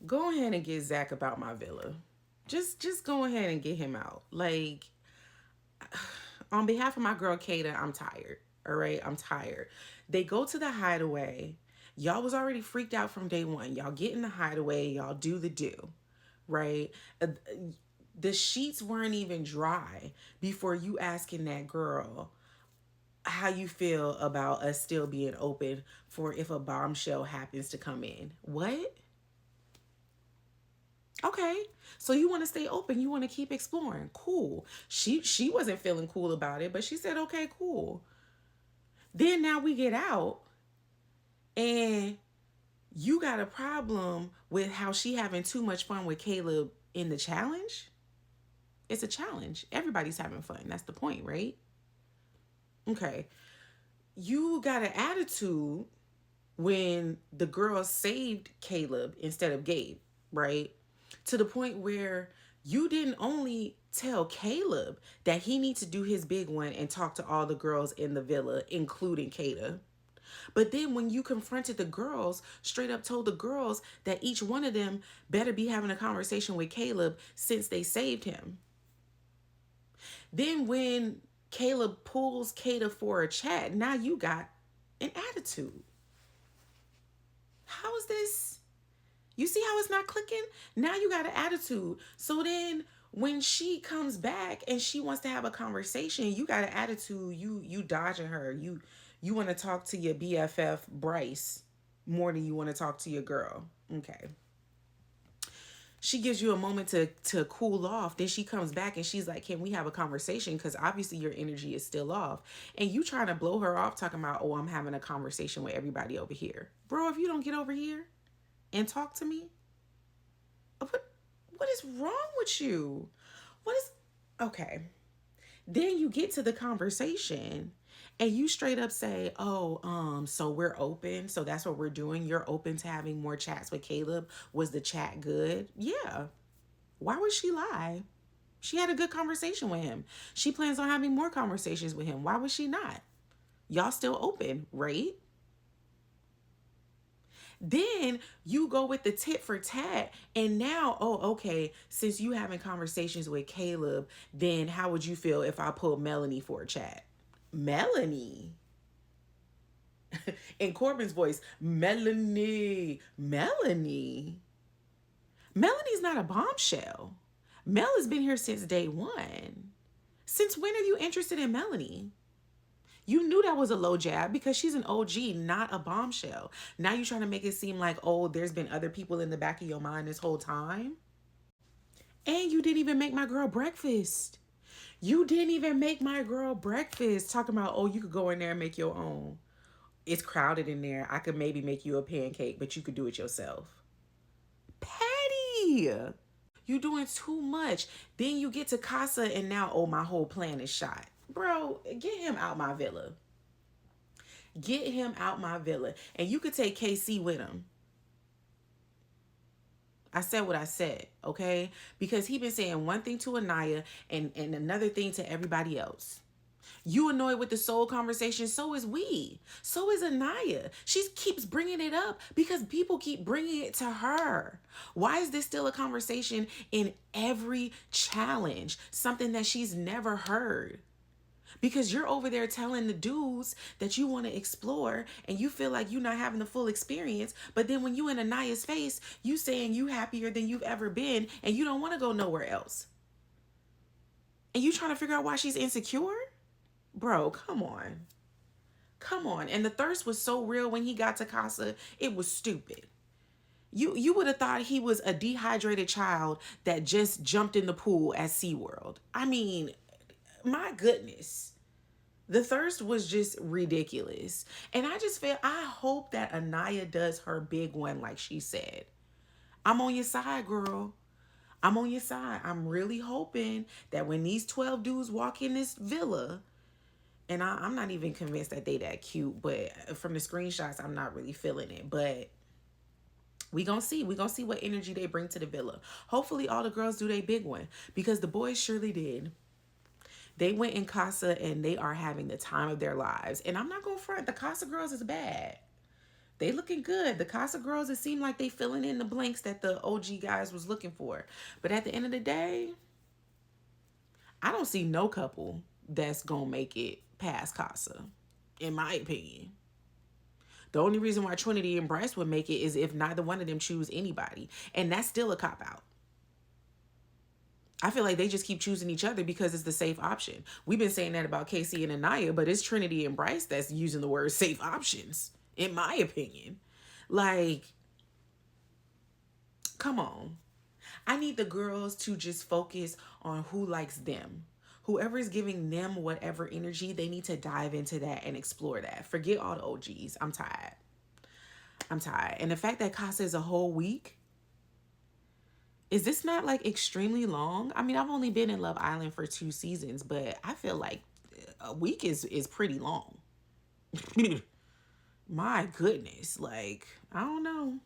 go ahead and get Zach about my villa. Just go ahead and get him out. Like, on behalf of my girl Kata, I'm tired. All right, I'm tired. They go to the hideaway. Y'all was already freaked out from day one. Y'all get in the hideaway. Y'all do the do, right? The sheets weren't even dry before you asking that girl how you feel about us still being open for if a bombshell happens to come in. What? Okay. So you want to stay open, you want to keep exploring. Cool. She wasn't feeling cool about it, but she said, "Okay, cool." Then now we get out and you got a problem with how she having too much fun with Caleb in the challenge? It's a challenge. Everybody's having fun. That's the point, right? Okay. You got an attitude when the girl saved Caleb instead of Gabe, right? To the point where you didn't only tell Caleb that he needs to do his big one and talk to all the girls in the villa, including Kata. But then when you confronted the girls, straight up told the girls that each one of them better be having a conversation with Caleb since they saved him. Then when Caleb pulls Kata for a chat, now you got an attitude. How is this? You see how it's not clicking? Now you got an attitude. So then when she comes back and she wants to have a conversation, you got an attitude. You dodging her. You want to talk to your BFF Bryce more than you want to talk to your girl. Okay. She gives you a moment to cool off. Then she comes back and she's like, "Can we have a conversation? Because obviously your energy is still off." And you trying to blow her off talking about, "Oh, I'm having a conversation with everybody over here." Bro, if you don't get over here and talk to me, what is wrong with you? What is okay? Then you get to the conversation and you straight up say, "Oh, so we're open. So that's what we're doing. You're open to having more chats with Caleb. Was the chat good?" Yeah. Why would she lie? She had a good conversation with him. She plans on having more conversations with him. Why would she not? Y'all still open, right? Then you go with the tit for tat, and now, oh, okay, since you having conversations with Caleb, then how would you feel if I pulled Melanie for a chat? Melanie. In Corbin's voice, Melanie. Melanie. Melanie's not a bombshell. Mel has been here since day one. Since when are you interested in Melanie? You knew that was a low jab because she's an OG, not a bombshell. Now you're trying to make it seem like, oh, there's been other people in the back of your mind this whole time. And you didn't even make my girl breakfast. You didn't even make my girl breakfast. Talking about, oh, you could go in there and make your own. It's crowded in there. I could maybe make you a pancake, but you could do it yourself. Patty! You doing too much. Then you get to Casa and now, oh, my whole plan is shot. Bro, get him out my villa. Get him out my villa. And you could take KC with him. I said what I said, okay? Because he been saying one thing to Anaya and another thing to everybody else. You annoyed with the soul conversation, so is we. So is Anaya. She keeps bringing it up because people keep bringing it to her. Why is this still a conversation in every challenge? Something that she's never heard. Because you're over there telling the dudes that you want to explore and you feel like you're not having the full experience. But then when you in Anaya's face, you saying you happier than you've ever been and you don't want to go nowhere else. And you trying to figure out why she's insecure? Bro, come on. Come on. And the thirst was so real when he got to Casa, it was stupid. You would have thought he was a dehydrated child that just jumped in the pool at SeaWorld. I mean, my goodness. The thirst was just ridiculous. And I hope that Anaya does her big one like she said. I'm on your side, girl. I'm on your side. I'm really hoping that when these 12 dudes walk in this villa, and I'm not even convinced that they that cute, but from the screenshots, I'm not really feeling it. But we gonna see. We gonna see what energy they bring to the villa. Hopefully all the girls do their big one because the boys surely did. They went in Casa and they are having the time of their lives. And I'm not going to front. The Casa girls is bad. They looking good. The Casa girls, it seemed like they filling in the blanks that the OG guys was looking for. But at the end of the day, I don't see no couple that's gonna make it past Casa, in my opinion. The only reason why Trinity and Bryce would make it is if neither one of them choose anybody. And that's still a cop out. I feel like they just keep choosing each other because it's the safe option. We've been saying that about Casey and Anaya, but it's Trinity and Bryce that's using the word safe options, in my opinion. Like, come on. I need the girls to just focus on who likes them. Whoever is giving them whatever energy, they need to dive into that and explore that. Forget all the OGs. I'm tired. I'm tired. And the fact that Casa is a whole week, is this not like extremely long? I mean, I've only been in Love Island for 2 seasons, but I feel like a week is pretty long. My goodness. Like, I don't know.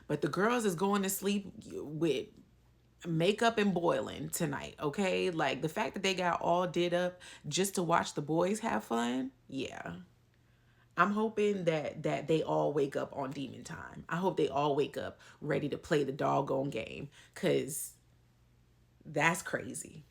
But the girls is going to sleep with makeup and boiling tonight, okay? Like, the fact that they got all did up just to watch the boys have fun, yeah. I'm hoping that they all wake up on demon time. I hope they all wake up ready to play the doggone game, because that's crazy.